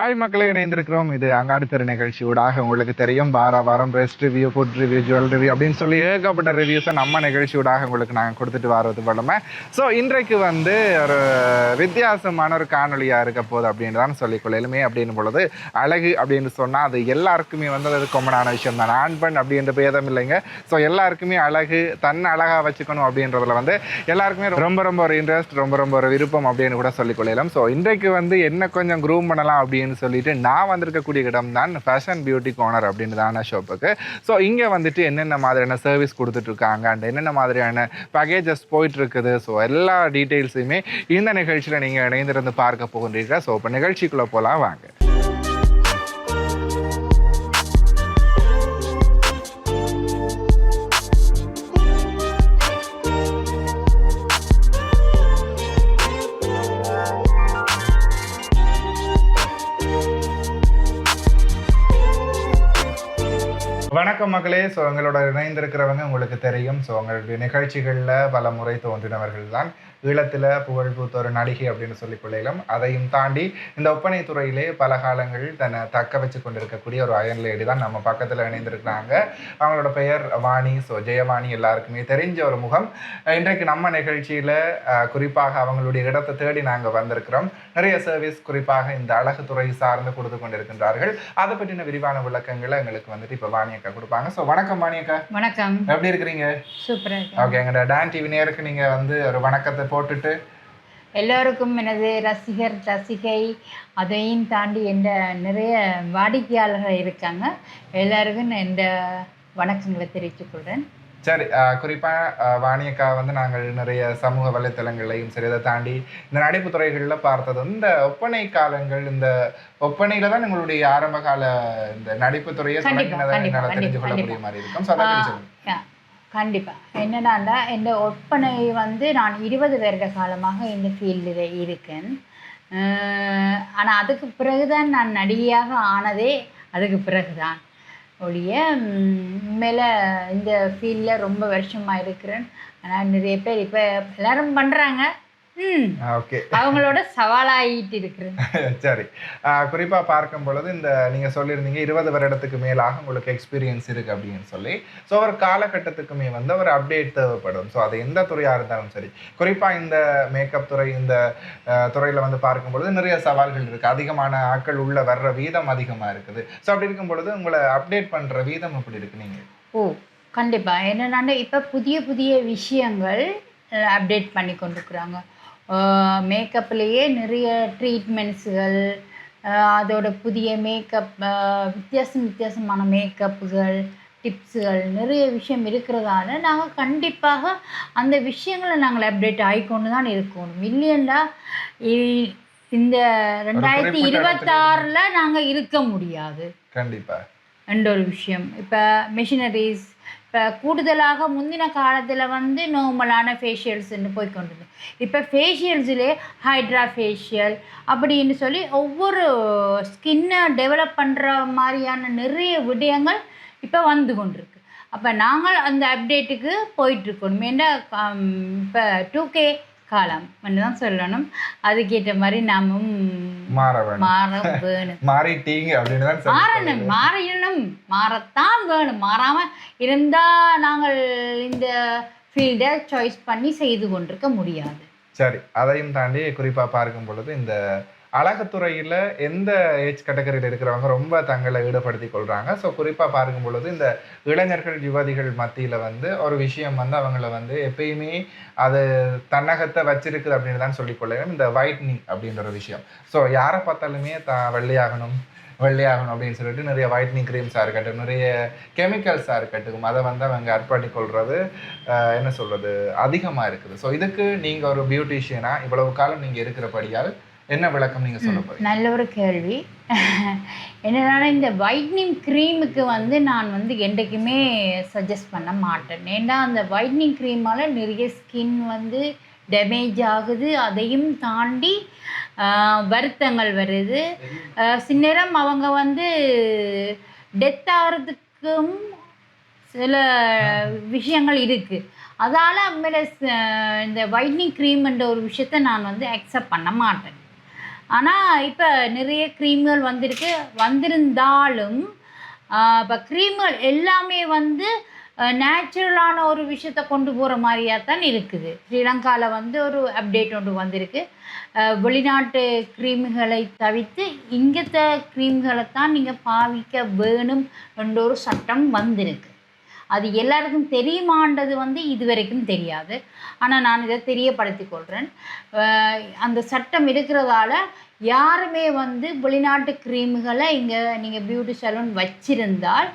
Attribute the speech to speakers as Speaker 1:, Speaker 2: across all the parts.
Speaker 1: Hi மக்களே, இணைந்திருக்கிறோம். இது அங்காடி தெரு நிகழ்ச்சியூடாக உங்களுக்கு தெரியும், வாரம் rest review, food review, jewel review அப்படின்னு சொல்லி ஏகப்பட்ட ரிவ்யூஸை நம்ம நிகழ்ச்சியூடாக உங்களுக்கு நாங்கள் கொடுத்துட்டு வர்றது பலமே. ஸோ இன்றைக்கு வந்து ஒரு வித்தியாசமான ஒரு காணொலியாக இருக்க போகுது அப்படின்னு தான் சொல்லிக்கொள்ளுமே. அப்படின்னு பொழுது அழகு அப்படின்னு சொன்னால் அது எல்லாருக்குமே வந்து அது காமனான விஷயம் தான். ஆண் பெண் அப்படின்ற பேதம் இல்லைங்க. ஸோ எல்லாருக்குமே அழகு, தன்னை அழகாக வச்சுக்கணும் அப்படின்றதுல வந்து எல்லாருக்குமே ரொம்ப ஒரு இன்ட்ரெஸ்ட், ரொம்ப ஒரு விருப்பம் அப்படின்னு கூட சொல்லிக்கொள்ளலாம். ஸோ இன்றைக்கு வந்து என்ன கொஞ்சம் க்ரூம் பண்ணலாம் அப்படின்னு சொல்லிட்டு நான் வந்திருக்கக்கூடிய இடம் தான் ஃபேஷன் பியூட்டி கார்னர் அப்படின்னு தான ஷாப்புக்கு. ஸோ இங்கே வந்துட்டு என்னென்ன மாதிரியான சர்வீஸ் கொடுத்துட்ருக்காங்க அண்ட் என்னென்ன மாதிரியான பேக்கேஜஸ் போயிட்டுருக்குது, ஸோ எல்லா டீட்டெயில்ஸுமே இந்த நிகழ்ச்சியில் நீங்கள் இணைந்திருந்து பார்க்க போகின்றீர்கள். ஸோ இப்போ நிகழ்ச்சிக்குள்ளே போகலாம் வாங்க. வணக்கம் மக்களே. ஸோ எங்களோட இணைந்திருக்கிறவங்க உங்களுக்கு தெரியும். ஸோ உங்களுடைய நிகழ்ச்சிகளில் பல முறை தோன்றினவர்கள் தான். ஈழத்தில் புகழ் பூத்த ஒரு நடிகை அப்படின்னு சொல்லிக்கொள்ளலாம். அதையும் தாண்டி இந்த ஒப்பனை துறையிலே பல காலங்கள் தன்னை தக்க வச்சு கொண்டிருக்கக்கூடிய ஒரு அயன் லேடி தான் நம்ம பக்கத்தில் இணைந்திருக்கிறாங்க. அவங்களோட பெயர் வாணி. ஸோ ஜெயவாணி எல்லாருக்குமே தெரிஞ்ச ஒரு முகம். இன்றைக்கு நம்ம நிகழ்ச்சியில் குறிப்பாக அவங்களுடைய இடத்தை தேடி நாங்கள் வந்திருக்கிறோம். நிறைய சர்வீஸ் குறிப்பாக இந்த அழகு துறை சார்ந்து கொடுத்து கொண்டிருக்கின்றார்கள். அதை பற்றின விரிவான விளக்கங்களை எங்களுக்கு வந்துட்டு இப்போ வாணி அக்கா கொடுப்பாங்க. ஸோ வணக்கம் வாணி அக்கா.
Speaker 2: வணக்கம்.
Speaker 1: எப்படி இருக்கிறீங்க?
Speaker 2: சூப்பராக.
Speaker 1: ஓகே, எங்களோட டான் டிவி நேருக்கு நீங்கள் வந்து ஒரு வணக்கத்தை போட்டுட்டு
Speaker 2: எல்லோருக்கும் எனது ரசிகை, அதையும் தாண்டி எந்த நிறைய வாடிக்கையாளர்கள் இருக்காங்க, எல்லாருக்கும் இந்த வணக்கங்களை தெரிவித்துக்கொள்கிறேன்.
Speaker 1: சரி, குறிப்பாக வாணியக்கா வந்து நாங்கள் நிறைய சமூக வலைத்தளங்களையும் சரி, அதை தாண்டி இந்த நடிப்பு துறைகளில் பார்த்தது இந்த ஒப்பனை காலங்கள், இந்த ஒப்பனையில தான் எங்களுடைய ஆரம்ப கால இந்த நடிப்பு துறையை என்னால் தெரிஞ்சு கொள்ள முடிய மாதிரி இருக்கும்.
Speaker 2: கண்டிப்பாக என்னென்னா, இந்த ஒப்பனை வந்து நான் 20 வருட காலமாக இந்த ஃபீல்டில் இருக்கேன். ஆனால் அதுக்கு பிறகுதான் நான் நடிகையாக ஆனதே. அதுக்கு பிறகுதான் ஒழிய மேலே இந்த ஃபீல்டில் ரொம்ப வருஷமாக இருக்கிறேன். ஆனால் நிறைய பேர் இப்போ எல்லாரும் பண்ணுறாங்க.
Speaker 1: ஓகே,
Speaker 2: அவங்களோட சவாலாகிட்டு இருக்கிறேன்.
Speaker 1: சரி, குறிப்பாக பார்க்கும் பொழுது இந்த நீங்கள் சொல்லியிருந்தீங்க 20 வருடத்துக்கு மேலாக உங்களுக்கு எக்ஸ்பீரியன்ஸ் இருக்குது அப்படின்னு சொல்லி. ஸோ ஒரு காலகட்டத்துக்குமே வந்து ஒரு அப்டேட் தேவைப்படும். ஸோ அது எந்த துறையாக இருந்தாலும் சரி, குறிப்பாக இந்த மேக்கப் துறை, இந்த துறையில் வந்து பார்க்கும் பொழுது நிறைய சவால்கள் இருக்குது. அதிகமான ஆட்கள் உள்ள வர்ற வீதம் அதிகமாக இருக்குது. ஸோ அப்படி இருக்கும் பொழுது உங்களை அப்டேட் பண்ணுற வீதம் எப்படி இருக்குது நீங்கள்?
Speaker 2: கண்டிப்பாக என்னென்னா, இப்போ புதிய விஷயங்கள் அப்டேட் பண்ணி கொண்டிருக்கிறாங்க. மேக்கப்லேயே நிறைய ட்ரீட்மெண்ட்ஸுகள், அதோட புதிய மேக்கப், வித்தியாசமான மேக்கப்புகள், டிப்ஸுகள், நிறைய விஷயம் இருக்கிறதால நாங்கள் கண்டிப்பாக அந்த விஷயங்களை நாங்கள் அப்டேட் ஆகிக்கொண்டு தான் இருக்கணும். இல்லையா இந்த 2026 நாங்கள் இருக்க முடியாது
Speaker 1: கண்டிப்பாக.
Speaker 2: என்ற ஒரு விஷயம். இப்போ மெஷினரிஸ் இப்போ கூடுதலாக முந்தின காலத்தில் வந்து நார்மலான ஃபேஷியல்ஸ்ன்னு போய்கொண்டிருந்தோம். இப்போ ஃபேஷியல்ஸிலே ஹைட்ரா ஃபேஷியல் அப்படின்னு சொல்லி ஒவ்வொரு ஸ்கின்னை டெவலப் பண்ணுற மாதிரியான நிறைய விடயங்கள் இப்போ வந்து கொண்டிருக்கு. அப்போ நாங்கள் அந்த அப்டேட்டுக்கு போயிட்டுருக்கணும். ஏன்னா இப்போ 2K காலம் தான் சொல்லணும். அதுக்கேற்ற மாதிரி நாமும் மாறத்தான் வேணும். மாறாமல் இருந்தால் நாங்கள் இந்த ஃபீல்டை சாய்ஸ் பண்ணி செய்து கொண்டிருக்க முடியாது.
Speaker 1: சரி, அதையும் தாண்டி குறிப்பாக பார்க்கும் பொழுது இந்த அழகுத்துறையில் எந்த ஏஜ் கேட்டகரியில் இருக்கிறவங்க ரொம்ப தங்களை ஈடுபடுத்தி கொள்கிறாங்க. ஸோ குறிப்பாக பார்க்கும் பொழுது இந்த இளைஞர்கள், யுவதிகள் மத்தியில் வந்து ஒரு விஷயம் வந்து அவங்கள வந்து எப்பயுமே அது தன்னகத்தை வச்சிருக்குது அப்படின்னு தான் சொல்லிக்கொள்ளணும், இந்த ஒயிட்னிங் அப்படின்ற ஒரு விஷயம். ஸோ யாரை பார்த்தாலுமே வெள்ளையாகணும் அப்படின்னு சொல்லிட்டு நிறைய ஒயிட்னிங் க்ரீம்ஸாக இருக்கட்டும், நிறைய கெமிக்கல்ஸாக இருக்கட்டும், அதை வந்து அவங்க ஆட் பண்ணிக்கொள்வது என்ன சொல்கிறது அதிகமாக இருக்குது. ஸோ இதுக்கு நீங்கள் ஒரு பியூட்டிஷியனாக இவ்வளவு காலம் நீங்கள் இருக்கிறபடியால் என்ன விளக்கம் நீங்கள் சொல்ல போறீங்க?
Speaker 2: நல்ல ஒரு கேள்வி. என்னன்னா, இந்த ஒயிட்னிங் க்ரீமுக்கு வந்து நான் வந்து என்றைக்குமே சஜஸ்ட் பண்ண மாட்டேன். ஏன்னா அந்த ஒயிட்னிங் க்ரீமால் நிறைய ஸ்கின் வந்து டேமேஜ் ஆகுது. அதையும் தாண்டி வருத்தங்கள் வருது. சில நேரம் அவங்க வந்து டெத் ஆகிறதுக்கும் சில விஷயங்கள் இருக்குது. அதால் மேலே இந்த ஒயிட்னிங் க்ரீம்ன்ற ஒரு விஷயத்த நான் வந்து அக்செப்ட் பண்ண மாட்டேன். ஆனால் இப்போ நிறைய க்ரீம்கள் வந்திருந்தாலும் இப்போ க்ரீம்கள் எல்லாமே வந்து நேச்சுரலான ஒரு விஷயத்தை கொண்டு போகிற மாதிரியாக தான் இருக்குது. ஸ்ரீலங்காவில் வந்து ஒரு அப்டேட் ஒன்று வந்திருக்கு. வெளிநாட்டு க்ரீம்களை தவிர்த்து இங்கத்த க்ரீம்களை தான் நீங்கள் பாவிக்க வேணும் என்ற ஒரு சட்டம் வந்திருக்கு. அது எல்லாருக்கும் தெரியுமான்றது வந்து இதுவரைக்கும் தெரியாது. ஆனால் நான் இதை தெரியப்படுத்தி கொள்கிறேன். அந்த சட்டம் இருக்கிறதால யாருமே வந்து வெளிநாட்டு க்ரீம்களை இங்கே நீங்கள் பியூட்டி சலூன் வச்சிருந்தால்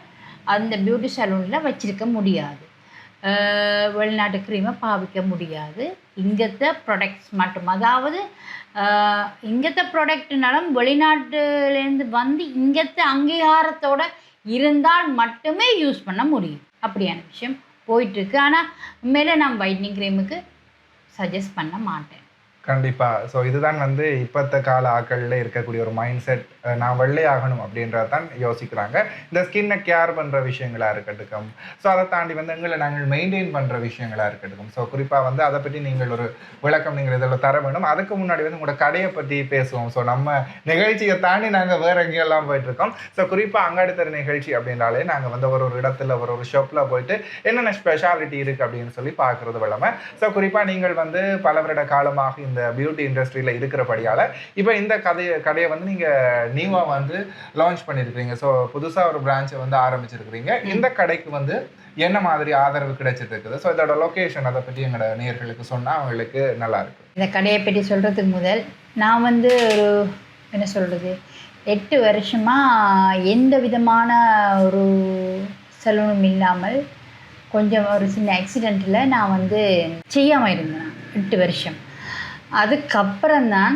Speaker 2: அந்த பியூட்டி சலூனில் வச்சிருக்க முடியாது. வெளிநாட்டு க்ரீமை பாவிக்க முடியாது. இங்கத்த ப்ராடக்ட்ஸ் மட்டும், அதாவது இங்கத்த ப்ராடக்ட்னாலும் வெளிநாட்டுலேருந்து வந்து இங்கத்த அங்கீகாரத்தோடு இருந்தால் மட்டுமே யூஸ் பண்ண முடியும். அப்படியான விஷயம் போயிட்டுருக்கு. ஆனால் உண்மையிலே நான் வைட்னிங் க்ரீமுக்கு சஜஸ்ட் பண்ண மாட்டேன்.
Speaker 1: கண்டிப்பாக. ஸோ இதுதான் வந்து இப்போத்த கால ஆக்களில் இருக்கக்கூடிய ஒரு மைண்ட் செட். நான் வெள்ளையாகணும் அப்படின்றத தான் யோசிக்கிறாங்க. இந்த ஸ்கின்னை கேர் பண்ணுற விஷயங்களாக இருக்கட்டும், ஸோ அதை தாண்டி வந்து எங்களை நாங்கள் மெயின்டைன் பண்ணுற விஷயங்களாக இருக்கட்டும். ஸோ குறிப்பாக வந்து அதை பற்றி நீங்கள் ஒரு விளக்கம் நீங்கள் இதில் தர வேணும். அதுக்கு முன்னாடி வந்து உங்களோட கடையை பற்றி பேசுவோம். ஸோ நம்ம நிகழ்ச்சியை தாண்டி நாங்கள் வேறு எங்கேயெல்லாம் போயிட்டுருக்கோம். ஸோ குறிப்பாக அங்காடித்தர நிகழ்ச்சி அப்படின்றாலே நாங்கள் வந்து ஒரு இடத்துல ஒரு ஷாப்பில் போயிட்டு என்னென்ன ஸ்பெஷாலிட்டி இருக்குது அப்படின்னு சொல்லி பார்க்குறது வழமை. ஸோ குறிப்பாக நீங்கள் வந்து பல வருட காலமாக இந்த பியூட்டி இண்டஸ்ட்ரியில் இருக்கிறபடியால் இப்போ இந்த கடையை வந்து நீங்கள் நியூவாக வந்து லான்ச் பண்ணியிருக்கிறீங்க. ஸோ புதுசாக ஒரு பிரான்ச்சை வந்து ஆரம்பிச்சிருக்கிறீங்க. இந்த கடைக்கு வந்து என்ன மாதிரி ஆதரவு கிடைச்சிட்டு இருக்குது? ஸோ இதோட லொக்கேஷன் அதை பற்றி எங்களோட நேயர்களுக்கு சொன்னால் அவங்களுக்கு நல்லா இருக்கும்.
Speaker 2: இந்த கடையை பற்றி சொல்கிறதுக்கு முதல் நான் வந்து ஒரு என்ன சொல்கிறது 8 வருஷமாக எந்த விதமான ஒரு சலூனும் இல்லாமல் கொஞ்சம் ஒரு சின்ன ஆக்சிடெண்ட்டில் நான் வந்து செய்யாமல் இருந்தேன் 8 வருஷம். அதுக்கப்புறம்தான்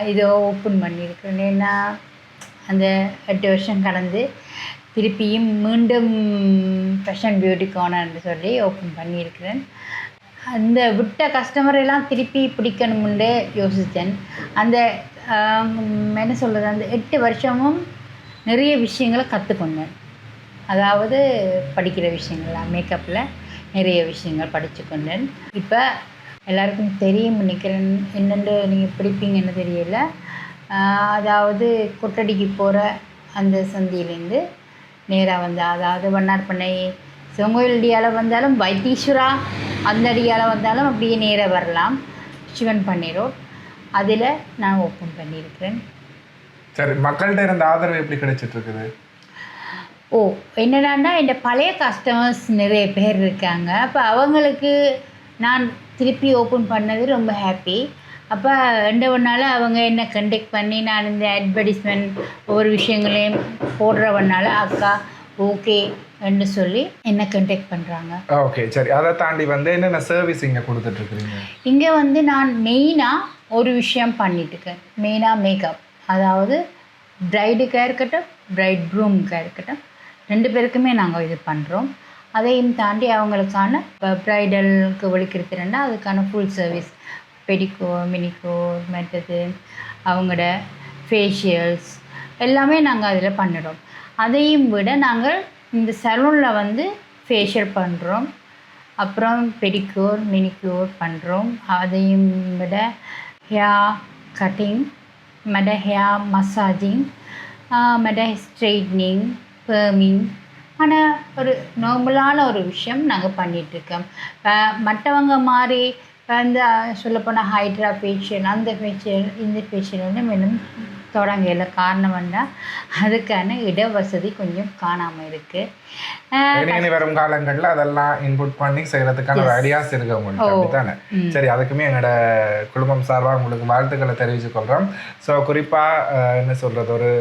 Speaker 2: இதை ஓப்பன் பண்ணியிருக்கிறேன். ஏன்னா அந்த 8 வருஷம் கடந்து திருப்பியும் மீண்டும் ஃபேஷன் பியூட்டி கார்னர்னு சொல்லி ஓப்பன் பண்ணியிருக்கிறேன். அந்த விட்ட கஸ்டமரெல்லாம் திருப்பி பிடிக்கணும்னு யோசித்தேன். அந்த என்ன சொல்கிறது, அந்த 8 வருஷமும் நிறைய விஷயங்களை கற்றுக்கொண்டேன். அதாவது படிக்கிற விஷயங்கள், மேக்கப்பில் நிறைய விஷயங்கள் படித்துக்கொண்டேன். இப்போ எல்லாருக்கும் தெரியும் நினைக்கிறேன், என்னென்று நீங்கள் பிடிப்பீங்கன்னு தெரியல. அதாவது கொட்டடிக்கு போகிற அந்த சந்தியிலேருந்து நேராக வந்தால், அதாவது வண்ணார்பண்ணை சிவங்கோயிலடியால் வந்தாலும் வைத்தீஸ்வரா அந்த அடியால் வந்தாலும் அப்படியே நேராக வரலாம். சிவன் பண்ணை ரோட் அதில் நான் ஓப்பன் பண்ணியிருக்கிறேன்.
Speaker 1: சரி, மக்கள்கிட்ட இருந்த ஆதரவு எப்படி கிடைச்சிட்டு இருக்குது?
Speaker 2: என்னடான்னா என் பழைய கஸ்டமர்ஸ் நிறைய பேர் இருக்காங்க. அப்போ அவங்களுக்கு நான் திருப்பி ஓப்பன் பண்ணது ரொம்ப ஹாப்பி. அப்போ 2 நாள் அவங்க என்ன கண்டெக்ட் பண்ணி நான் இந்த அட்வர்டைஸ்மெண்ட் ஒவ்வொரு விஷயங்களையும் போடுறவனால அக்கா ஓகே என்று சொல்லி என்ன கண்டெக்ட் பண்ணுறாங்க.
Speaker 1: ஓகே, சரி. அதை தாண்டி வந்து என்னென்ன சர்வீஸ் இங்கே கொடுத்துட்ருக்குறீங்க?
Speaker 2: இங்கே வந்து நான் மெயினாக ஒரு விஷயம் பண்ணிட்டுருக்கேன். மெயினாக மேக்கப், அதாவது ப்ரைடுக்காக இருக்கட்டும் ப்ரைட் ப்ரூமுக்காக இருக்கட்டும் 2 பேருக்குமே நாங்கள் இது பண்ணுறோம். அதையும் தாண்டி அவங்களுக்கான இப்போ ப்ரைடலுக்கு ஒழிக்கிறதுனா அதுக்கான ஃபுல் சர்வீஸ், பெடிக்கோர், மினிக்கோர், மற்றது அவங்களோட ஃபேஷியல்ஸ் எல்லாமே நாங்கள் அதில் பண்ணுறோம். அதையும் விட நாங்கள் இந்த சலூனில் வந்து ஃபேஷியல் பண்ணுறோம், அப்புறம் பெடிக்கோர், மினிக்யூர் பண்ணுறோம். அதையும் விட ஹேர் கட்டிங், மற்ற ஹேர் மசாஜிங், மற்ற ஸ்ட்ரெயிட்னிங், பெர்மிங், ஆனால் ஒரு நார்மலான ஒரு விஷயம் நாங்கள் பண்ணிகிட்ருக்கோம். மற்றவங்க மாதிரி இந்த சொல்லப்போனால் ஹைட்ரா ஃபேஷியல், அந்த ஃபேஷியல், இந்த ஃபேஷியல் வந்து இன்னும் தொடங்கல. காரணம் வேண்டாம், அதுக்கான இட வசதி கொஞ்சம் காணாமல் இருக்குது.
Speaker 1: வரும் காலங்களில் அதெல்லாம் இன்புட் பண்ணி செய்கிறதுக்கான ஐடியாஸ் இருக்கு உங்களுக்கு, அப்படித்தானே? சரி, அதுக்குமே எங்களோட குடும்பம் சார்பாக உங்களுக்கு வாழ்த்துக்களை தெரிவித்துக் கொள்கிறோம். ஸோ குறிப்பாக என்ன சொல்கிறது, ஒரு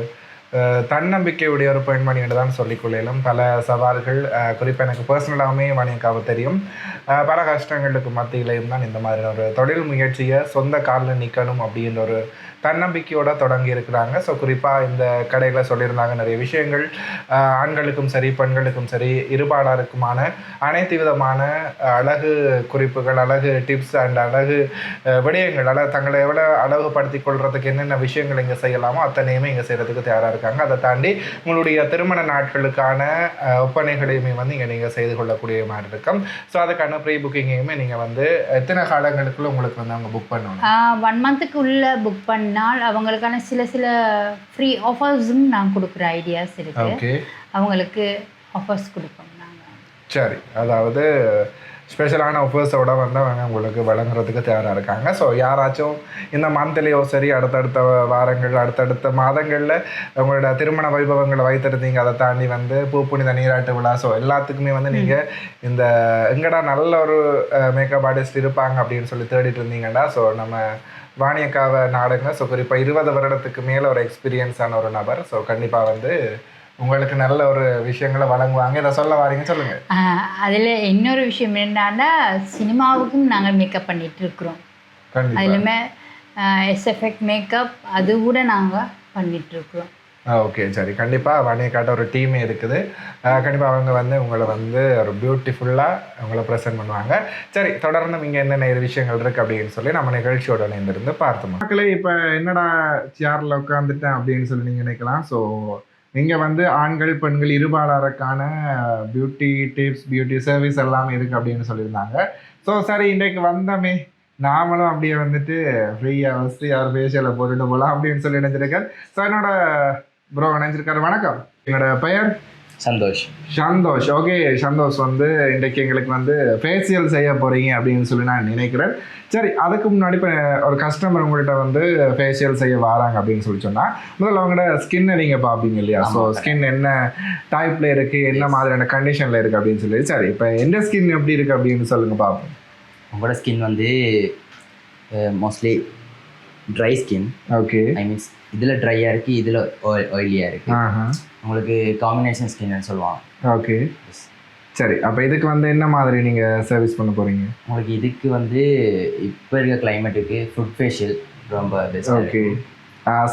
Speaker 1: தன்னம்பிக்கையுடைய ஒரு பெண்மணி என்று தான் சொல்லிக்கொள்ளும். பல சவால்கள், குறிப்பாக எனக்கு பர்சனலாகவே மணியக்காவை தெரியும், பல கஷ்டங்களுக்கு மத்தியிலையும் தான் இந்த மாதிரி ஒரு தொழில் முயற்சியை சொந்த காலில் நிற்கணும் அப்படின்ற ஒரு தன்னம்பிக்கையோடு தொடங்கி இருக்கிறாங்க. ஸோ குறிப்பாக இந்த கடையில் சொல்லியிருந்தாங்க நிறைய விஷயங்கள், ஆண்களுக்கும் சரி பெண்களுக்கும் சரி இருபாலாருக்குமான அனைத்து விதமான அழகு குறிப்புகள், அழகு டிப்ஸ் அண்ட் அழகு விடயங்கள், தங்களை எவ்வளோ அழகுபடுத்தி கொள்றதுக்கு என்னென்ன விஷயங்கள் இங்கே செய்யலாமோ அத்தனையுமே இங்கே செய்கிறதுக்கு தயாராக இருக்காங்க. இருக்காங்க. அதை தாண்டி உங்களுடைய திருமண நாட்களுக்கான ஒப்பனைகளையுமே வந்து இங்கே நீங்கள் செய்து கொள்ளக்கூடிய மாதிரி இருக்கும். ஸோ அதுக்கான ப்ரீ புக்கிங்கையுமே நீங்கள் வந்து எத்தனை காலங்களுக்குள்ள உங்களுக்கு வந்து அவங்க புக் பண்ணணும்?
Speaker 2: 1 மந்த்துக்குள்ளே புக் பண்ணால் அவங்களுக்கான சில ஃப்ரீ ஆஃபர்ஸும் நான் கொடுக்குற ஐடியாஸ் இருக்குது.
Speaker 1: ஓகே,
Speaker 2: அவங்களுக்கு ஆஃபர்ஸ் கொடுப்போம் நாங்கள்.
Speaker 1: சரி, அதாவது ஸ்பெஷலான ஆஃபர்ஸோட வந்து அவங்க உங்களுக்கு வழங்குறதுக்கு தயாராக இருக்காங்க. ஸோ யாராச்சும் இந்த மந்த்லேயோ சரி அடுத்தடுத்த வாரங்கள் அடுத்தடுத்த மாதங்களில் உங்களோட திருமண வைபவங்களை வைத்திருந்தீங்க, அதை தாண்டி வந்து பூப்புனித நீராட்டு விழா, ஸோ எல்லாத்துக்குமே வந்து நீங்கள் இந்த எங்கடா நல்ல ஒரு மேக்கப் ஆர்டிஸ்ட் இருப்பாங்க அப்படின்னு சொல்லி தேடிட்டு இருந்தீங்கன்னா, ஸோ நம்ம வாணியக்காவை நாடுங்க. ஸோ குறிப்பாக 20 வருடத்துக்கு மேலே ஒரு எக்ஸ்பீரியன்ஸான ஒரு நபர். ஸோ கண்டிப்பாக வந்து உங்களுக்கு நல்ல ஒரு விஷயங்களை வழங்குவாங்க. இதை சொல்ல வாரீங்க, சொல்லுங்கள்.
Speaker 2: அதில் இன்னொரு விஷயம் என்னன்னா, சினிமாவுக்கும் நாங்கள் மேக்கப் பண்ணிகிட்ருக்குறோம். அதுலேயுமே எஸ்எஃப்எக்ட் மேக்கப் அது கூட நாங்கள் பண்ணிகிட்ருக்குறோம்.
Speaker 1: ஓகே, சரி, கண்டிப்பாக வாணியக்காட்ட ஒரு டீமே இருக்குது. கண்டிப்பாக அவங்க வந்து உங்களை வந்து ஒரு பியூட்டிஃபுல்லாக உங்களை ப்ரெசென்ட் பண்ணுவாங்க. சரி, தொடர்ந்து இங்கே என்னென்ன விஷயங்கள் இருக்குது அப்படின்னு சொல்லி நம்ம நிகழ்ச்சியோட இணைந்திருந்து பார்த்தோம். மக்களே, இப்போ என்னடா சேரில் உட்காந்துட்டேன் அப்படின்னு சொல்லி நீங்கள் நினைக்கலாம். ஸோ இங்கே வந்து ஆண்கள் பெண்கள் இருபாலருக்கான பியூட்டி டிப்ஸ், பியூட்டி சர்வீஸ் எல்லாமே இருக்குது அப்படின்னு சொல்லியிருந்தாங்க. ஸோ சரி, இன்றைக்கு வந்தோமே நாமளும் அப்படியே வந்துட்டு ஃப்ரீயாக வசதி யார் ஃபேஷியலை போட்டுட்டு போகலாம் அப்படின்னு சொல்லி நினைச்சிருக்காரு. ஸோ என்னோட ப்ரோ நினைச்சிருக்காரு. வணக்கம், என்னோட பெயர்
Speaker 3: சந்தோஷ்.
Speaker 1: ஓகே, சந்தோஷ் வந்து இன்றைக்கு எங்களுக்கு வந்து ஃபேஷியல் செய்ய போகிறீங்க அப்படின்னு சொல்லி நான் நினைக்கிறேன். சரி, அதுக்கு முன்னாடி இப்போ ஒரு கஸ்டமர் உங்கள்கிட்ட வந்து ஃபேஷியல் செய்ய வராங்க அப்படின்னு சொல்லி சொன்னால் முதல்ல அவங்களோட ஸ்கின்னை நீங்கள் பார்ப்பீங்க இல்லையா? ஸோ ஸ்கின் என்ன டைப்பில் இருக்குது, என்ன மாதிரியான கண்டிஷனில் இருக்குது அப்படின்னு சொல்லி. சரி, இப்போ எந்த ஸ்கின் எப்படி இருக்குது அப்படின்னு சொல்லுங்கள் பார்ப்போம்.
Speaker 3: உங்களோட ஸ்கின் வந்து mostly dry skin.
Speaker 1: Okay,
Speaker 3: I means இதில் ட்ரையாக இருக்குது, இதில் ஆயிலியாக இருக்குது. உங்களுக்கு காம்பினேஷன் ஸ்கின்னு சொல்லுவாங்க.
Speaker 1: ஓகே, சரி, அப்போ இதுக்கு வந்து என்ன மாதிரி நீங்கள் சர்வீஸ் பண்ண போகிறீங்க?
Speaker 3: உங்களுக்கு இதுக்கு வந்து இப்போ இருக்க கிளைமேட்டுக்கு ஃப்ரூட் ஃபேஷியல் ரொம்ப பெஸ்ட்.
Speaker 1: ஓகே,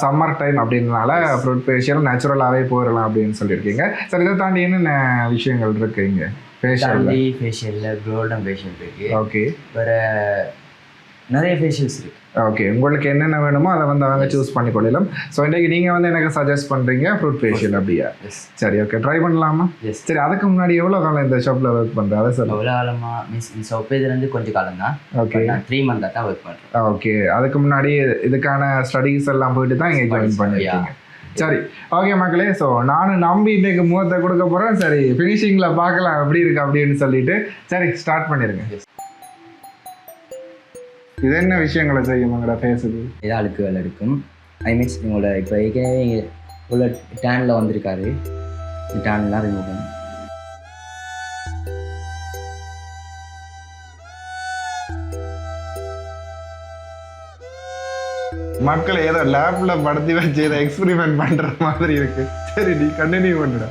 Speaker 1: சம்மர் டைம் அப்படின்றனால ஃப்ரூட் ஃபேஷியல் நேச்சுரலாகவே போயிடலாம் அப்படின்னு சொல்லியிருக்கீங்க. சரி, இதை தாண்டி என்னென்ன விஷயங்கள் இருக்குது இங்கே
Speaker 3: ஃபேஷியலில்? கோல்டன் ஃபேஷியல் இருக்குது.
Speaker 1: ஓகே,
Speaker 3: வேறு நிறைய ஃபேஷியல்ஸ் இருக்குது.
Speaker 1: ஓகே, உங்களுக்கு என்னென்ன வேணுமோ அதை வந்து அவங்க சூஸ் பண்ணி கொள்ளலாம். ஸோ இன்றைக்கி நீங்கள் வந்து எனக்கு சஜஸ்ட் பண்ணுறீங்க ஃப்ரூட் ஃபேஷியல் அப்படியா? சரி, ஓகே, ட்ரை பண்ணலாமா? சரி, அதுக்கு முன்னாடி எவ்வளோ காலம் இந்த ஷாப்பில் ஒர்க் பண்ணுறேன் அதை சார்?
Speaker 3: எவ்வளோ காலமாக மீன்ஸ் இந்த ஷாப் இதுலேருந்து கொஞ்சம் காலம் தான்.
Speaker 1: ஓகே,
Speaker 3: 3 மந்த்தாக தான் ஒர்க் பண்ணுறேன்.
Speaker 1: ஓகே, அதுக்கு முன்னாடி இதுக்கான ஸ்டடீஸ் எல்லாம் போயிட்டு தான் இங்கே ஜாயின் பண்ணியிருக்கீங்க. சரி, ஓகே மக்களே, ஸோ நானும் நம்பி இன்றைக்கு முகத்தை கொடுக்க போகிறேன். சரி, ஃபினிஷிங்கில் பார்க்கலாம் எப்படி இருக்கு அப்படின்னு சொல்லிட்டு சரி ஸ்டார்ட் பண்ணிடுங்க. இது என்ன விஷயங்களை செய்யும் உங்களோட ஃபேஸுக்கு?
Speaker 3: ஏதாவது அழுக்கு வேலை இருக்கும். ஐ மீன்ஸ் உங்களோட இப்போ ஏற்கனவே உள்ள டேனில் வந்திருக்காரு, இந்த டேன்லாம் ரிமூவ் பண்ணும்.
Speaker 1: மக்களை ஏதோ லேப்ல படுத்தி வச்சு ஏதோ எக்ஸ்பெரிமெண்ட் பண்ற மாதிரி இருக்கு. சரி, நீ கண்டினியூ பண்ணுட.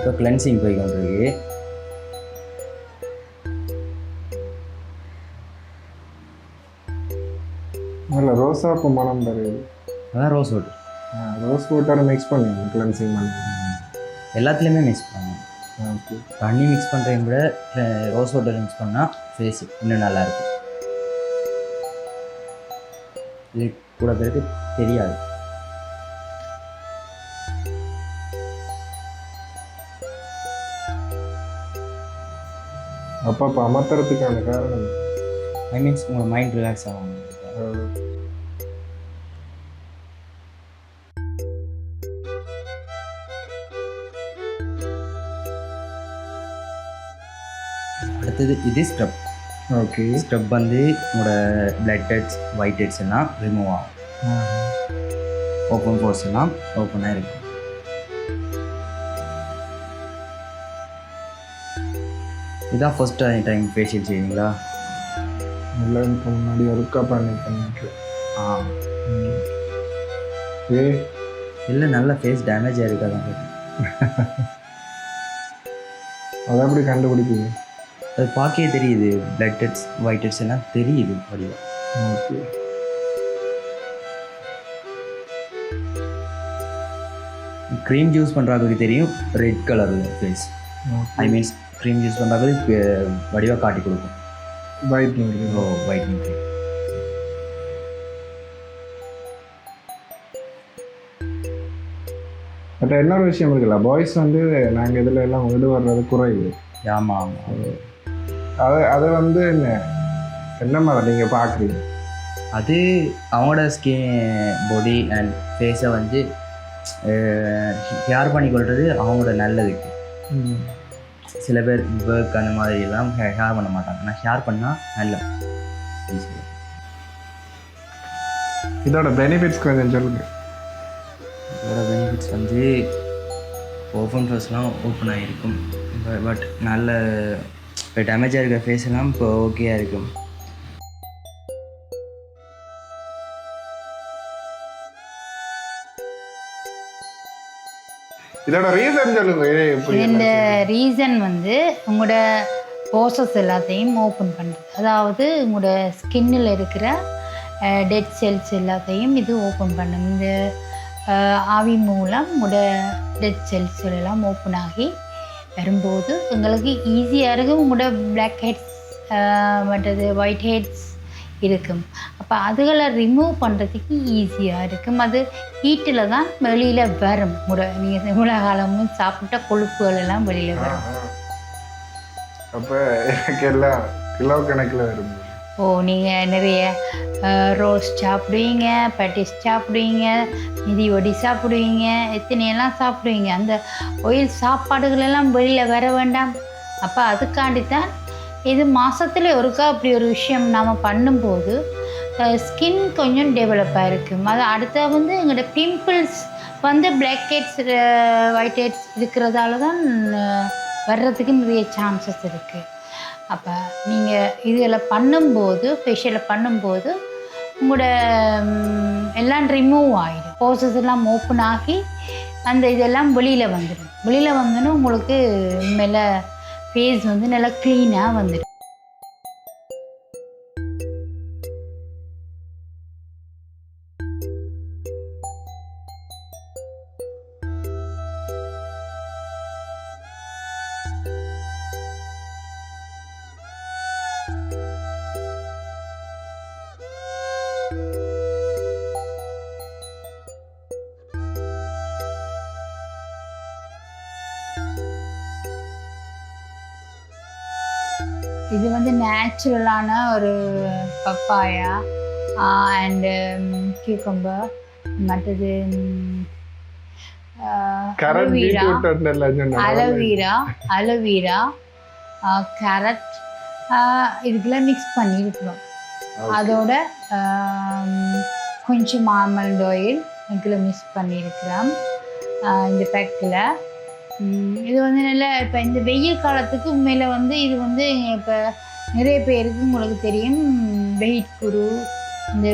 Speaker 3: இப்போ கிளென்சிங் போய் கொண்டிருக்கு.
Speaker 1: நல்ல ரோசாப்பூ மனம் தருது.
Speaker 3: அதான் ரோஸ் வாட்டர்.
Speaker 1: ரோஸ் வாட்டரை மிக்ஸ் பண்ணுங்க கிளென்சிங் பண்ணி.
Speaker 3: எல்லாத்துலேயுமே மிக்ஸ் பண்ணுங்க.
Speaker 1: ஓகே,
Speaker 3: தண்ணி மிக்ஸ் பண்ணுறதை விட ரோஸ் வாட்டர் மிக்ஸ் பண்ணால் ஃபேஸ் இன்னும் நல்லாயிருக்கும். இது கூட பேருக்கு தெரியாது.
Speaker 1: அப்போ அமர்த்துறதுக்கான காரணம்
Speaker 3: ஐ மீன்ஸ் உங்கள் மைண்ட் ரிலாக்ஸ் ஆகும். அடுத்தது இது ஸ்க்ரப்.
Speaker 1: ஓகே,
Speaker 3: ஸ்க்ரப் வந்து உங்களோட பிளட் ஹெட்ஸ், ஒயிட் ஹெட்ஸ் எல்லாம் ரிமூவ் ஆகும். ஓப்பன் போர்ஸ் எல்லாம் ஓப்பனாக இருக்கும். இதான் ஃபர்ஸ்ட் டைம் ஃபேஷியல் செய்வீங்களா?
Speaker 1: இல்லை, இதுக்கு முன்னாடி ஒர்க்காக பண்ணிட்டேன்.
Speaker 3: இல்லை, நல்ல ஃபேஸ் டேமேஜ் ஆகிருக்காதான்.
Speaker 1: அதை எப்படி கண்டுபிடிப்பீங்க?
Speaker 3: அது பார்க்கவே தெரியுது, பிளட் ஹெட்ஸ், ஒயிட் ஹெட்ஸ் எல்லாம் தெரியுது வடிவா.
Speaker 1: ஓகே,
Speaker 3: க்ரீம் யூஸ் பண்ணுறவங்களுக்கு தெரியும் ரெட் கலரில் face. I means cream use பண்ணுறவங்களுக்கு வடிவாக காட்டி கொடுக்கும்
Speaker 1: whitening cream.
Speaker 3: Oh whitening cream.
Speaker 1: But இன்னொரு விஷயம் இருக்குல்ல, பாய்ஸ் வந்து நாங்கள் இதில் எல்லாம் வர்றது குறைவு.
Speaker 3: ஆமாம் ஆமாம்.
Speaker 1: அதை வந்து என்ன மாதிரி நீங்கள் பார்க்குறீங்க?
Speaker 3: அது அவங்களோட ஸ்கின் பாடி அண்ட் ஃபேஸை வந்து ஹேர் பண்ணிக்கொள்வது அவங்களோட நல்லதுக்கு. சில பேர் ஒர்க் அந்த மாதிரிலாம் ஹேர் பண்ண மாட்டாங்க, ஆனால் ஹேர் பண்ணால் நல்லா.
Speaker 1: இதோட பெனிஃபிட்ஸ் கொஞ்சம் சொல்லுங்க.
Speaker 3: இதோட பெனிஃபிட்ஸ் வந்து ஓப்பன் ஃபேஸ்லாம் ஓப்பன் ஆகிருக்கும். பட் நல்ல இப்போ டேமேஜாக இருக்கிற ஃபேஸ் எல்லாம் இப்போ ஓகேயாக இருக்கும்.
Speaker 1: இதோட ரீசன் சொல்லுங்க.
Speaker 2: இந்த ரீசன் வந்து உங்களோட போசஸ் எல்லாத்தையும் ஓப்பன் பண்ணுறது, அதாவது உங்களோட ஸ்கின்னில் இருக்கிற டெட் செல்ஸ் எல்லாத்தையும் இது ஓப்பன் பண்ணும். இந்த ஆவி மூலம் உங்களோட டெட் செல்ஸ் எல்லாம் ஓப்பன் ஆகி வரும்போது உங்களுக்கு ஈஸியாக இருக்கும். உங்களோட பிளாக் ஹெட்ஸ் மற்றது ஒயிட் ஹெட்ஸ் இருக்கும். அப்போ அதுகளை ரிமூவ் பண்ணுறதுக்கு ஈஸியாக இருக்கும். அது ஹீட்டில் தான் வெளியில் வரும். நீங்கள் இவ்வளோ காலமும் சாப்பிட்ட கொழுப்புகள் எல்லாம் வெளியில் வரும்.
Speaker 1: அப்போ எனக்கு எல்லாம் கிலோ கணக்கில் வரும்.
Speaker 2: ஓ, நீங்கள் நிறைய ரோஸ்ட் சாப்பிடுவீங்க, பட்டிஸ் சாப்பிடுவீங்க, மிதி ஒடி சாப்பிடுவீங்க, எத்தனையெல்லாம் சாப்பிடுவீங்க. அந்த ஆயில் சாப்பாடுகளெல்லாம் வெளியில் வர வேண்டாம். அப்போ அதுக்காண்டி தான் இது மாதத்துல ஒருக்கா அப்படி ஒரு விஷயம் நாம் பண்ணும்போது ஸ்கின் கொஞ்சம் டெவலப்பாக இருக்கும். அது அடுத்த வந்து எங்களோட பிம்பிள்ஸ் வந்து பிளாக் ஹெட்ஸ் ஒயிட் ஹெட்ஸ் இருக்கிறதால தான் வர்றதுக்கு நிறைய சான்சஸ் இருக்குது. அப்போ நீங்கள் இதில் பண்ணும்போது, ஃபேஷியலை பண்ணும்போது உங்களோட எல்லாம் ரிமூவ் ஆகிடும். போசஸ் எல்லாம் ஓப்பன் ஆகி அந்த இதெல்லாம் வெளியில் வந்துடும். வெளியில் வந்தோன்னா உங்களுக்கு மேலே ஃபேஸ் வந்து நல்லா க்ளீனாக வந்துடும். இது வந்து நேச்சுரலான ஒரு பப்பாயா அண்டு கியூக்கம்பர், மற்றது அலோவீரா, கேரட் இதுக்கெல்லாம் மிக்ஸ் பண்ணியிருக்கிறோம். அதோட கொஞ்சம் ஆல்மண்ட் ஆயில் இதுக்குள்ள மிக்ஸ் பண்ணியிருக்கிறோம் இந்த பேக்கில். இது வந்து நல்லா இப்போ இந்த வெயில் காலத்துக்கு உண்மையில் வந்து இது வந்து இப்போ நிறைய பேருக்கு உங்களுக்கு தெரியும், வெயிட் குரு, இந்த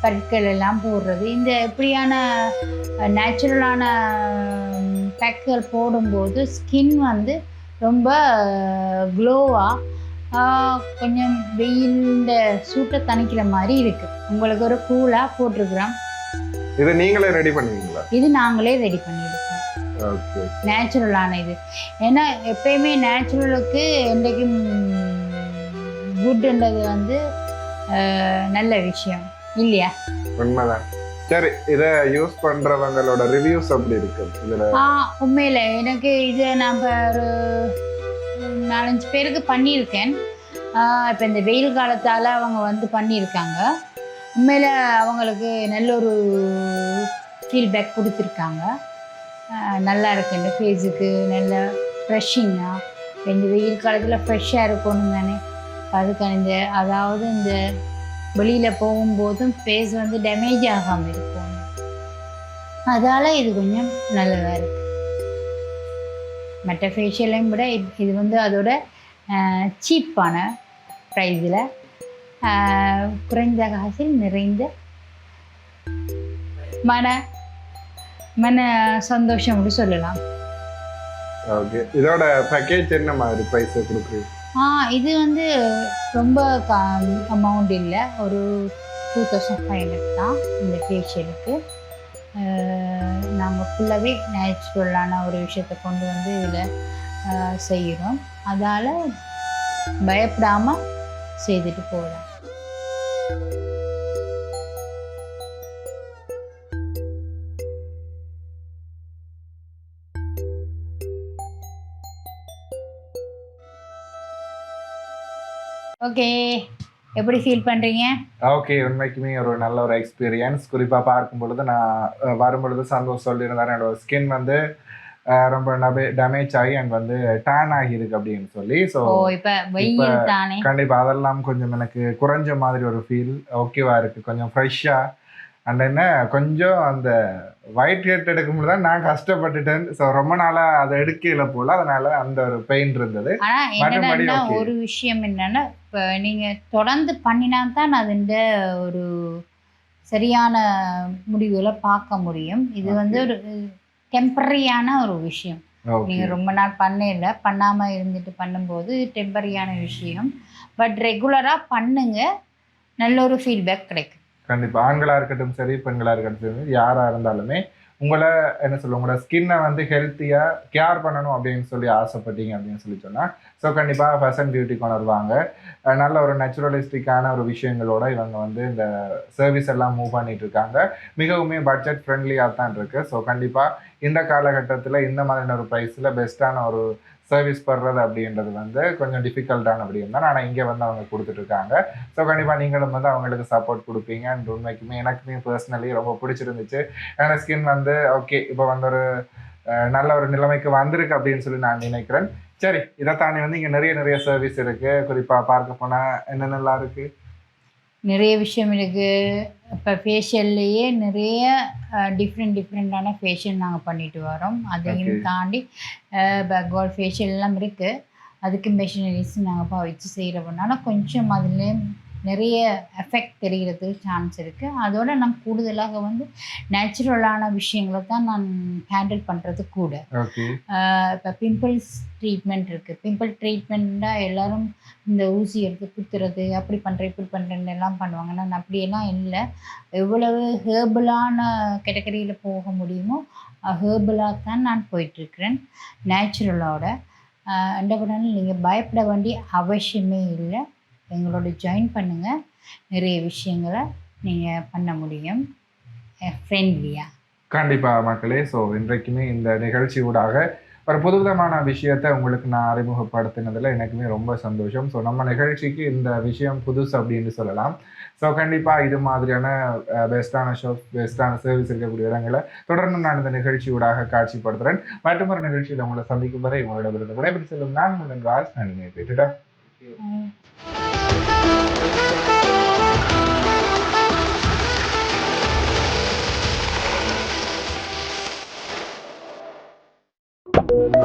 Speaker 2: பற்கள் எல்லாம் போடுறது. இந்த எப்படியான நேச்சுரலான பேக்குகள் போடும்போது ஸ்கின் வந்து ரொம்ப க்ளோவாக கொஞ்சம் வெயில்ட சூட்டை தணிக்கிற மாதிரி இருக்குது. உங்களுக்கு ஒரு கூலாக போட்டிருக்கிறோம்.
Speaker 1: இது நீங்களே ரெடி பண்ணுவீங்களா?
Speaker 2: இது நாங்களே ரெடி பண்ணியிருக்கோம். நேச்சுரலான இது. ஏன்னா எப்பயுமே நேச்சுரலுக்கு என்றைக்கும் குட்ன்றது வந்து நல்ல விஷயம் இல்லையா?
Speaker 1: உண்மைதான். சரி, இதை யூஸ் பண்ணுறவங்களோட ரிவ்யூஸ் அப்படி இருக்கு இதில்?
Speaker 2: உண்மையில் எனக்கு இதை நான் ஒரு 4-5 பேருக்கு பண்ணியிருக்கேன். இப்போ இந்த வெயில் காலத்தால் அவங்க வந்து பண்ணியிருக்காங்க. உண்மையில் அவங்களுக்கு நல்ல ஒரு ஃபீட்பேக் கொடுத்துருக்காங்க. நல்லா இருக்கு, இந்த ஃபேஸுக்கு நல்ல ஃப்ரெஷ்ஷிங்காக. இந்த வெயில் காலத்தில் ஃப்ரெஷ்ஷாக இருக்கணும் தானே, அதுக்கான இந்த அதாவது இந்த வெளியில் போகும்போதும் ஃபேஸ் வந்து டேமேஜ் ஆகாமல் இருக்கும். அதால் இது கொஞ்சம் நல்லதாக இருக்குது. மற்ற ஃபேஷியலையும் விட இது வந்து அதோட சீப்பான ப்ரைஸில் குறைந்த காசில் நிறைந்த மன சந்தோஷம்னு சொல்லலாம்.
Speaker 1: ஓகே, இதோட பேக்கேஜ் என்ன மாதிரி ப்ரைஸ் கொடுக்குறீங்க?
Speaker 2: இது வந்து ரொம்ப அமௌண்ட் இல்லை, ஒரு 2500 தான் இந்த ஃபேஷியலுக்கு. நாங்கள் ஃபுல்லாகவே நேச்சுரலான ஒரு விஷயத்தை கொண்டு வந்து இதில் செய்கிறோம். அதால் பயப்படாமல் செய்துட்டு போகலாம். ஓகே, எப்படி ஃபீல் பண்ணுறீங்க?
Speaker 1: ஓகே, உண்மைக்குமே ஒரு நல்ல ஒரு எக்ஸ்பீரியன்ஸ். குறிப்பாக பார்க்கும் பொழுது நான் வரும்பொழுது சந்தோஷம் சொல்லியிருந்தாரு, என்னோட ஸ்கின் வந்து ரொம்ப டேமேஜ் ஆகி அண்ட் வந்து டேன் ஆகியிருக்கு அப்படின்னு சொல்லி. ஸோ
Speaker 2: இப்போ வெயில் தானே,
Speaker 1: கண்டிப்பாக அதெல்லாம் கொஞ்சம் எனக்கு குறைஞ்ச மாதிரி ஒரு ஃபீல் ஓகேவா இருக்குது, கொஞ்சம் ஃப்ரெஷ்ஷாக. அண்ட் என்ன கொஞ்சம் அந்த ஒயிட் ஹெட் எடுக்கும்போது தான் நான் கஷ்டப்பட்டுட்டேன். ஸோ ரொம்ப நாளாக அதை எடுக்கல போல், அதனால அந்த ஒரு பெயின் இருந்தது.
Speaker 2: ஆனால் என்னன்னா ஒரு விஷயம் என்னென்னா, இப்போ நீங்கள் தொடர்ந்து பண்ணினா தான் அதுண்ட ஒரு சரியான முடிவுகளை பார்க்க முடியும். இது வந்து ஒரு டெம்பரரியான ஒரு விஷயம். நீங்கள் ரொம்ப நாள் பண்ணாமல் இருந்துட்டு பண்ணும்போது டெம்பரரியான விஷயம். பட் ரெகுலராக பண்ணுங்க, நல்ல ஒரு ஃபீட்பேக் கிடைக்கும்.
Speaker 1: கண்டிப்பாக ஆண்களாக இருக்கட்டும் சரி, பெண்களாக இருக்கட்டும் சரி, யாராக இருந்தாலுமே உங்களை என்ன சொல்லுவோம், உங்களோட ஸ்கின்னை வந்து ஹெல்த்தியாக கேர் பண்ணணும் அப்படின்னு சொல்லி ஆசைப்பட்டீங்க அப்படின்னு சொல்லி சொன்னால், ஸோ கண்டிப்பாக ஃபேஷன் பியூட்டி கார்னர் வாங்க. நல்ல ஒரு நேச்சுரலிஸ்டிக்கான ஒரு விஷயங்களோட இவங்க வந்து இந்த சர்வீஸ் எல்லாம் மூவ் பண்ணிட்டு இருக்காங்க. மிகவுமே பட்ஜெட் ஃப்ரெண்ட்லியாக தான் இருக்குது. ஸோ கண்டிப்பாக இந்த காலகட்டத்தில் இந்த மாதிரியான ஒரு ப்ரைஸில் பெஸ்ட்டான ஒரு சர்வீஸ் படுறது அப்படின்றது வந்து கொஞ்சம் டிஃபிகல்ட்டான அப்படின்னு தான். ஆனால் இங்கே வந்து அவங்க கொடுத்துட்ருக்காங்க. ஸோ கண்டிப்பாக நீங்களும் வந்து அவங்களுக்கு சப்போர்ட் கொடுப்பீங்க. அண்ட் உண்மைக்குமே எனக்குமே பர்சனலி ரொம்ப பிடிச்சிருந்துச்சு. என்னோட ஸ்கின் வந்து ஓகே இப்போ வந்து ஒரு நல்ல ஒரு நிலைமைக்கு வந்திருக்கு அப்படின்னு சொல்லி நான் நினைக்கிறேன். சரி, இதை தாண்டி வந்து இங்கே நிறைய சர்வீஸ் இருக்குது. குறிப்பாக பார்க்க போனால் என்னென்னலாம் இருக்குது?
Speaker 2: நிறைய விஷயம் இருக்குது. இப்போ ஃபேஷியல்லையே நிறைய டிஃப்ரெண்ட்டான ஃபேஷியல் நாங்கள் பண்ணிட்டு வரோம். அதையும் தாண்டி கோல்ட் ஃபேஷியல்லாம் இருக்குது. அதுக்கு மெஷினரிஸ் நாங்கள் பாவிச்சு செய்கிறதுனால கொஞ்சம் அதுலேயும் நிறைய எஃபெக்ட் தெரிகிறதுக்கு சான்ஸ் இருக்குது. அதோடு நான் கூடுதலாக வந்து நேச்சுரலான விஷயங்களை தான் நான் ஹேண்டில் பண்ணுறது கூட. இப்போ பிம்பிள்ஸ் ட்ரீட்மெண்ட் இருக்குது. பிம்பிள் ட்ரீட்மெண்ட்டாக எல்லோரும் இந்த ஊசி எடுத்து குத்துறது, அப்படி பண்ணுறேன் இப்படி பண்ணுறேன்னு எல்லாம் பண்ணுவாங்க. நான் அப்படியெல்லாம் இல்லை. எவ்வளவு ஹேர்பலான கேட்டகரியில் போக முடியுமோ ஹேர்பலாக தான் நான் போயிட்டுருக்கிறேன், நேச்சுரலோட. என்னப்படாலும் நீங்கள் பயப்பட வேண்டிய அவசியமே இல்லை. எங்களோட ஜாயின் பண்ணுங்கள், நிறைய விஷயங்களை நீங்கள் பண்ண முடியும் ஃப்ரெண்ட்லியாக.
Speaker 1: கண்டிப்பாக மக்களே. ஸோ இன்றைக்குமே இந்த நிகழ்ச்சியூடாக ஒரு புதுவிதமான விஷயத்தை உங்களுக்கு நான் அறிமுகப்படுத்தினதில் எனக்குமே ரொம்ப சந்தோஷம். ஸோ நம்ம நிகழ்ச்சிக்கு இந்த விஷயம் புதுசு அப்படின்னு சொல்லலாம். ஸோ கண்டிப்பாக இது மாதிரியான பெஸ்ட்டான ஷோஸ், பெஸ்ட்டான சர்வீஸ் இருக்கக்கூடிய இடங்களை தொடர்ந்து நான் இந்த நிகழ்ச்சியூடாக காட்சிப்படுத்துகிறேன். மற்றொரு நிகழ்ச்சியில் உங்களை சந்திக்கும் வரை உங்களிடமிருந்து விடைபெற்று செல்லும் நான் முன்னன் ராஜ். நான் போயிட்டுட்டேன். Thank you.